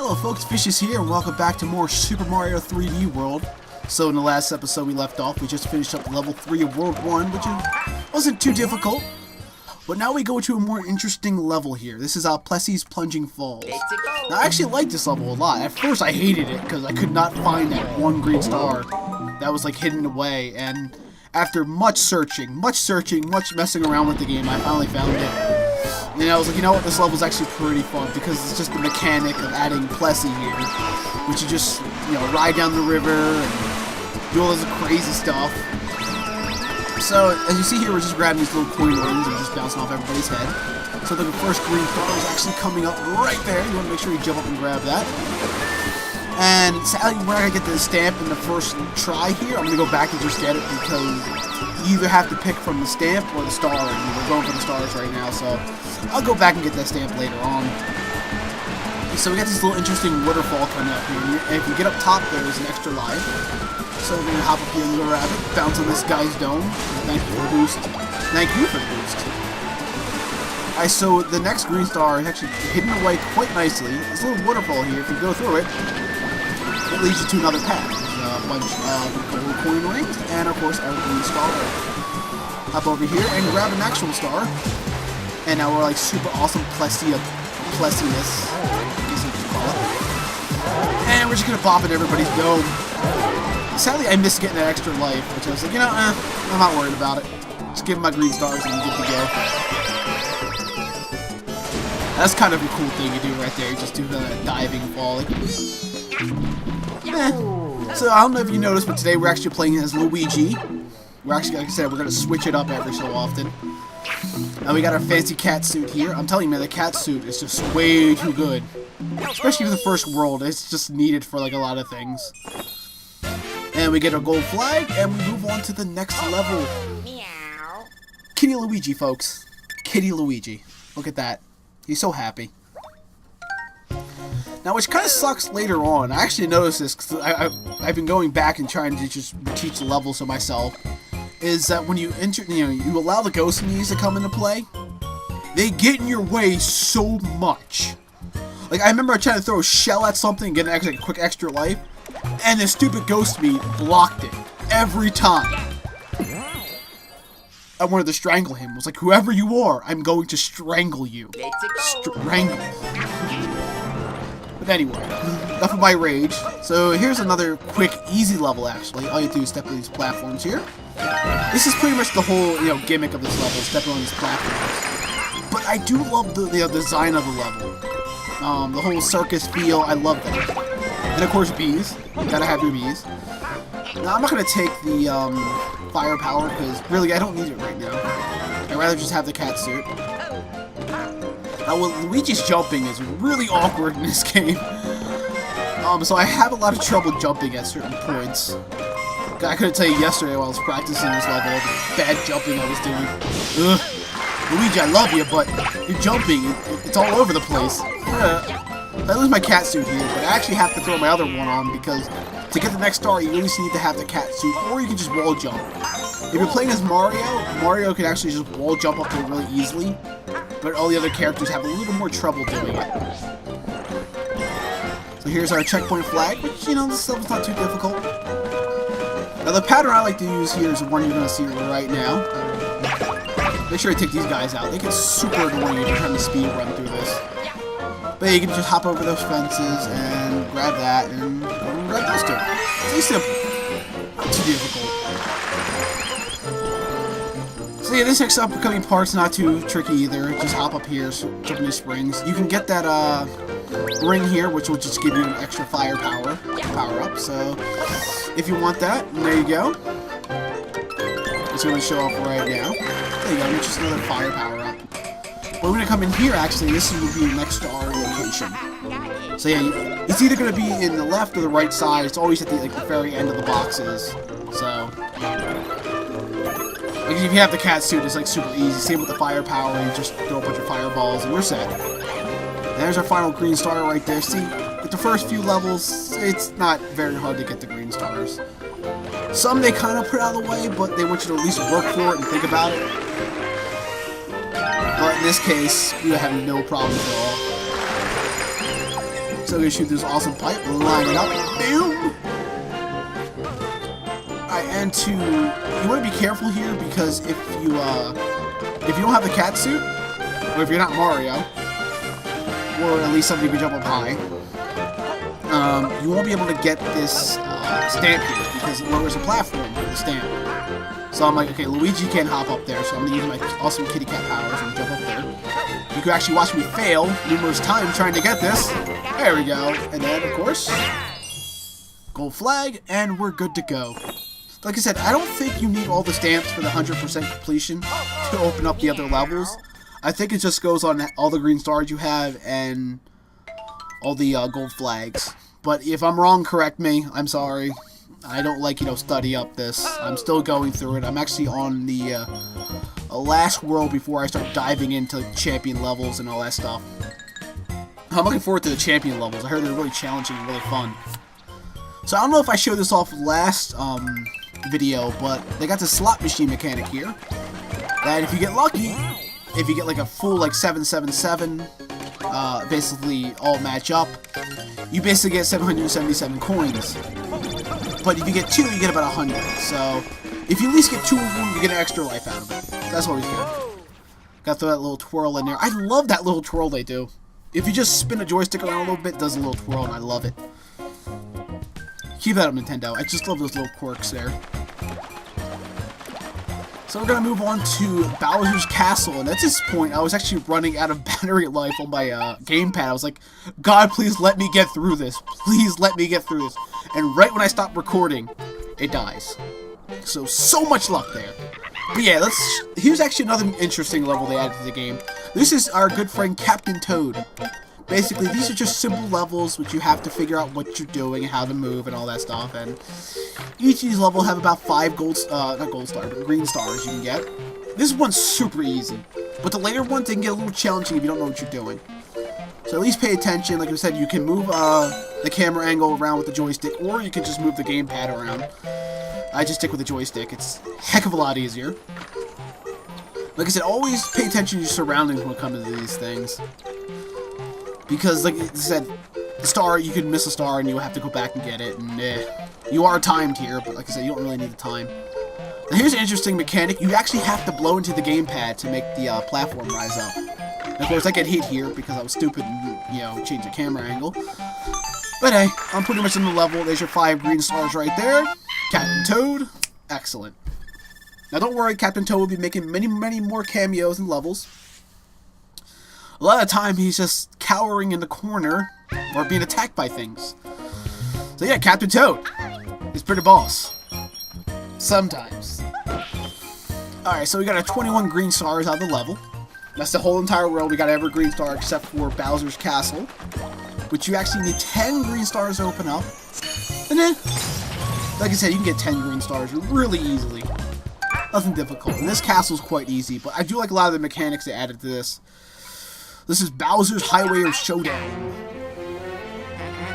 Hello folks, Fishes here, and welcome back to more Super Mario 3D World. So in the last episode we left off, we just finished up level 3 of World 1, which wasn't too difficult. But now we go to a more interesting level here. This is Plessies Plunging Falls. Now I actually like this level a lot. At first I hated it because I could not find that one green star that was like hidden away, and after much searching, much messing around with the game, I finally found it. And I was like, you know what, this level is actually pretty fun because it's just the mechanic of adding Plessie here, which you just, ride down the river and do all this crazy stuff. So, as you see here, we're just grabbing these little coin rings and just bouncing off everybody's head. So the first green star is actually coming up right there. You want to make sure you jump up and grab that. And sadly, we're not going to get the stamp in the first try here. I'm going to go back and just get it because you either have to pick from the stamp or the star, and we're going for the stars right now, so I'll go back and get that stamp later on. So we got this little interesting waterfall coming up here, and if you get up top, there's an extra life. So we're going to hop up here and go grab it, bounce on this guy's dome, and thank you for the boost. Thank you for the boost. Alright, so the next green star is actually hidden away quite nicely. This little waterfall here, if you go through it, it leads you to another path. There's a bunch of gold coin rings, and of course our green star. Hop over here and grab an actual star. And now we're like super awesome Plessiness, I guess you could call it. And we're just gonna pop in everybody's dome. Sadly, I missed getting that extra life, which I was like, I'm not worried about it. Just give them my green stars and I'm good to go. That's kind of a cool thing to do right there. You just do the diving fall. Like, So I don't know if you noticed, but today we're actually playing as Luigi. We're actually, like I said, we're going to switch it up every so often. And we got our fancy cat suit here. I'm telling you, man, the cat suit is just way too good. Especially for the first world. It's just needed for like a lot of things. And we get our gold flag, and we move on to the next level. Meow. Kitty Luigi, folks. Kitty Luigi. Look at that. He's so happy. Now, which kind of sucks later on. I actually noticed this because I've been going back and trying to just teach the levels to myself. Is that when you enter, you allow the ghost me's to come into play, they get in your way so much. Like I remember trying to throw a shell at something and get a quick extra life, and the stupid ghost me blocked it every time. I wanted to strangle him. I was like, whoever you are, I'm going to strangle you. Strangle. But anyway, enough of my rage. So here's another quick, easy level actually. All you do is step on these platforms here. This is pretty much the whole, gimmick of this level, stepping on these platforms. But I do love the design of the level. The whole circus feel, I love that. And of course bees. You gotta have your bees. Now I'm not gonna take the firepower because really I don't need it right now. I'd rather just have the cat suit. Now Luigi's jumping is really awkward in this game. So I have a lot of trouble jumping at certain points. I couldn't tell you yesterday while I was practicing this level the bad jumping I was doing. Ugh. Luigi, I love you, but you're jumping. It's all over the place. I lose my cat suit here, but I actually have to throw my other one on because to get the next star, you really need to have the cat suit, or you can just wall jump. If you're playing as Mario can actually just wall jump up there really easily, but all the other characters have a little more trouble doing it. So here's our checkpoint flag, which, this level's not too difficult. Now the pattern I like to use here is the one you're going to see right now. Make sure I take these guys out. They get super annoying if you're trying to speed run through this. But you can just hop over those fences and grab that and grab those two. It's really simple. Not too difficult. So yeah, this next upcoming part's not too tricky either. Just hop up here, jump in these springs. You can get that ring here, which will just give you an extra power up. So if you want that, there you go. It's going to show off right now. There you go, just another fire power up. But we're going to come in here, actually, this will be the next star location. So yeah, it's either going to be in the left or the right side. It's always at the very end of the boxes. So, if you have the cat suit, it's super easy. Same with the firepower, you just throw a bunch of fireballs and we're set. There's our final green star right there. See, with the first few levels, it's not very hard to get the green stars. Some they kind of put out of the way, but they want you to at least work for it and think about it. But in this case, we have no problems at all. So we're gonna shoot this awesome pipe, line it up, boom! Alright, and you want to be careful here because if you don't have the cat suit, or if you're not Mario, or at least somebody who can jump up high, you won't be able to get this stamp here because it lowers the platform for the stamp. So I'm like, okay, Luigi can't hop up there, so I'm gonna use my awesome kitty cat powers and jump up there. You can actually watch me fail numerous times trying to get this. There we go. And then, of course, gold flag, and we're good to go. Like I said, I don't think you need all the stamps for the 100% completion to open up the other levels. I think it just goes on all the green stars you have and all the gold flags. But if I'm wrong, correct me. I'm sorry. I don't like, study up this. I'm still going through it. I'm actually on the last world before I start diving into champion levels and all that stuff. I'm looking forward to the champion levels. I heard they're really challenging and really fun. So I don't know if I showed this off last video, but they got the slot machine mechanic here. That if you get lucky, if you get like a full 777, basically all match up, you basically get 777 coins. But if you get 2, you get about 100. So if you at least get 2 of them, you get an extra life out of it. That's always good. Gotta throw that little twirl in there. I love that little twirl they do. If you just spin a joystick around a little bit, it does a little twirl, and I love it. Keep that up, Nintendo. I just love those little quirks there. So we're gonna move on to Bowser's Castle, and at this point, I was actually running out of battery life on my gamepad. I was like, God, please let me get through this. Please let me get through this. And right when I stop recording, it dies. So much luck there. But yeah, here's actually another interesting level they added to the game. This is our good friend Captain Toad. Basically, these are just simple levels which you have to figure out what you're doing, how to move, and all that stuff. And each of these levels have about 5 not gold stars, but green stars you can get. This one's super easy, but the later ones they can get a little challenging if you don't know what you're doing. So at least pay attention. Like I said, you can move the camera angle around with the joystick, or you can just move the gamepad around. I just stick with the joystick. It's a heck of a lot easier. Like I said, always pay attention to your surroundings when it comes to these things. Because, like I said, the star, you could miss a star and you'll have to go back and get it, and you are timed here, but like I said, you don't really need the time. Now here's an interesting mechanic. You actually have to blow into the gamepad to make the platform rise up. And of course, I get hit here because I was stupid and, changed the camera angle. But hey, I'm pretty much in the level. There's your 5 green stars right there. Captain Toad. Excellent. Now don't worry, Captain Toad will be making many more cameos and levels. A lot of the time, he's just cowering in the corner or being attacked by things. So yeah, Captain Toad. He's pretty boss. Sometimes. Alright, so we got our 21 green stars out of the level. That's the whole entire world. We got every green star except for Bowser's Castle, which you actually need 10 green stars to open up. And then, like I said, you can get 10 green stars really easily. Nothing difficult. And this castle's quite easy, but I do like a lot of the mechanics they added to this. This is Bowser's Highway of Showdown.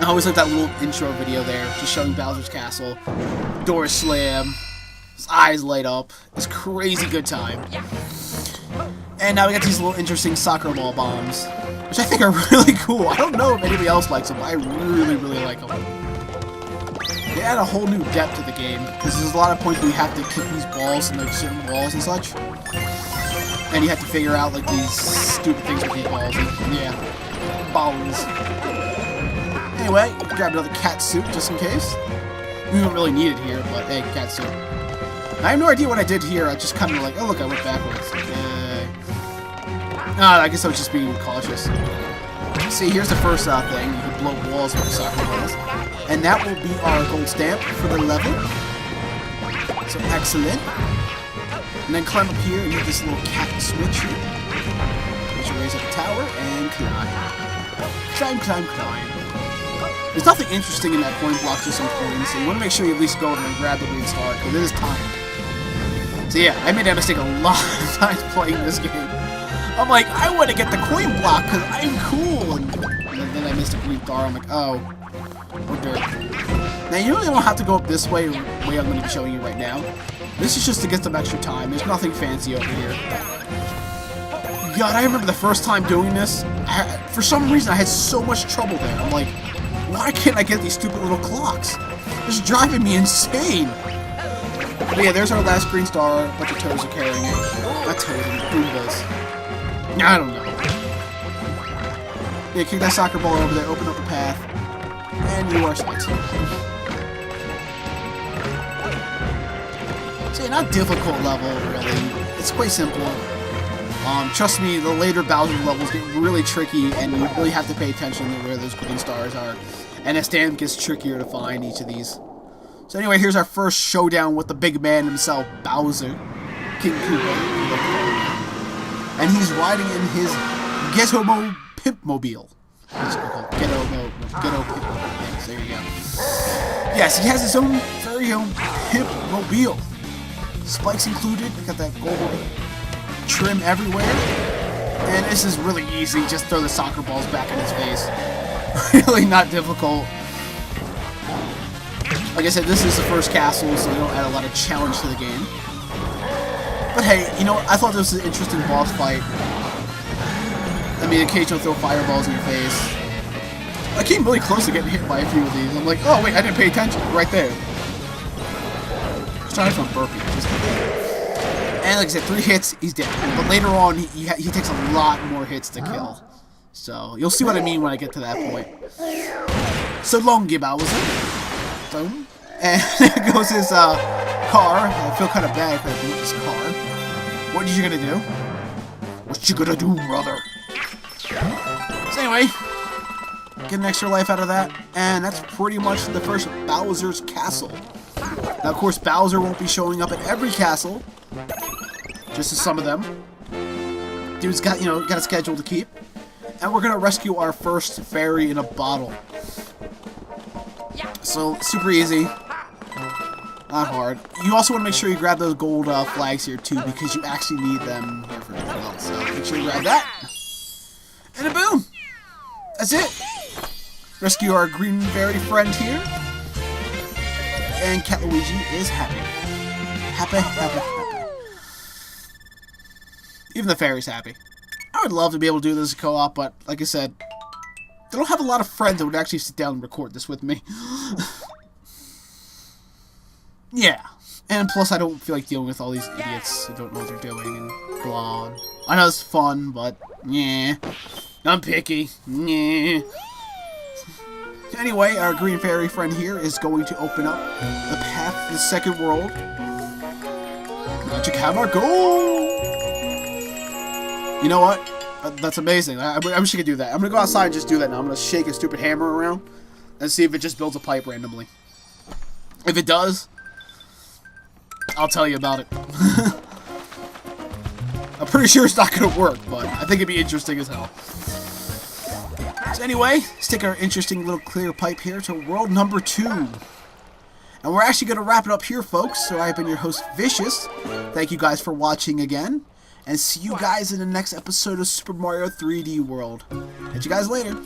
I always like that little intro video there, just showing Bowser's Castle. Doors slam, his eyes light up. It's a crazy good time. And now we got these little interesting soccer ball bombs, which I think are really cool. I don't know if anybody else likes them, but I really like them. They add a whole new depth to the game, because there's a lot of points where you have to kick these balls and certain walls and such. And you have to figure out these stupid things with these balls. And, yeah, balls. Anyway, grab another cat suit just in case. We don't really need it here, but hey, cat suit. I have no idea what I did here. I just kind of oh look, I went backwards. Yay. I guess I was just being cautious. See, here's the first thing. You can blow walls with the soccer balls. And that will be our gold stamp for the level. So excellent. And then climb up here and hit this little cat switch here. Which raise up the tower and climb. Climb. There's nothing interesting in that coin block, just some coins. So you want to make sure you at least go over and grab the green star, because it is timed. So yeah, I made that mistake a lot of times playing this game. I'm like, I want to get the coin block because I'm cool. And then I missed a green star. I'm like, oh dirt. Now you really don't have to go up this way, the way I'm going to be showing you right now. This is just to get some extra time. There's nothing fancy over here. God, I remember the first time doing this. For some reason, I had so much trouble there. I'm like, why can't I get these stupid little clocks? It's driving me insane. But yeah, there's our last green star. A bunch of toads are carrying it. Not toads, Goombas. I don't know. Yeah, kick that soccer ball over there, open up the path, and you are set. So yeah, not difficult level, really. It's quite simple. Trust me, the later Bowser levels get really tricky, and you really have to pay attention to where those green stars are. And as Dan gets trickier to find each of these. So anyway, here's our first showdown with the big man himself, Bowser. King Koopa. And he's riding in his Ghetto Pimp-mobile. Ghetto Pimp-mobile. Yes, there you go. Yes, he has his own very own Pimp-mobile. Spikes included. Got that gold trim everywhere. And this is really easy. Just throw the soccer balls back in his face. Really not difficult. Like I said, this is the first castle, so they don't add a lot of challenge to the game. But hey, you know what? I thought this was an interesting boss fight. I mean, occasionally throw fireballs in your face. I came really close to getting hit by a few of these. I'm like, oh wait, I didn't pay attention. Right there. Sorry for burping. And like I said, 3 hits, he's dead. But later on, he takes a lot more hits to kill. So, you'll see what I mean when I get to that point. So long, Bowser. And there goes his car. I feel kind of bad if I beat this car. What are you gonna do? What you gonna do, brother? So anyway, get an extra life out of that. And that's pretty much the first Bowser's Castle. Now, of course, Bowser won't be showing up at every castle. Just as some of them. Dude's got, got a schedule to keep. And we're gonna rescue our first fairy in a bottle. So, super easy. Not hard. You also want to make sure you grab those gold flags here, too, because you actually need them here for everything else. So, make sure you grab that. And a boom! That's it! Rescue our green fairy friend here. And Cat Luigi is happy. Happy. Even the fairy's happy. I would love to be able to do this co-op, but like I said, I don't have a lot of friends that would actually sit down and record this with me. Yeah. And plus, I don't feel like dealing with all these idiots who don't know what they're doing and blah. I know it's fun, but yeah. I'm picky. Yeah. Anyway, our green fairy friend here is going to open up the path to the second world. Magic Hammer, go! You know what? That's amazing. I wish I could do that. I'm gonna go outside and just do that now. I'm gonna shake a stupid hammer around and see if it just builds a pipe randomly. If it does, I'll tell you about it. I'm pretty sure it's not gonna work, but I think it'd be interesting as hell. So anyway, let's take our interesting little clear pipe here to world number 2. And we're actually gonna wrap it up here, folks. So I've been your host, Vicious. Thank you guys for watching again. And see you guys in the next episode of Super Mario 3D World. Catch you guys later.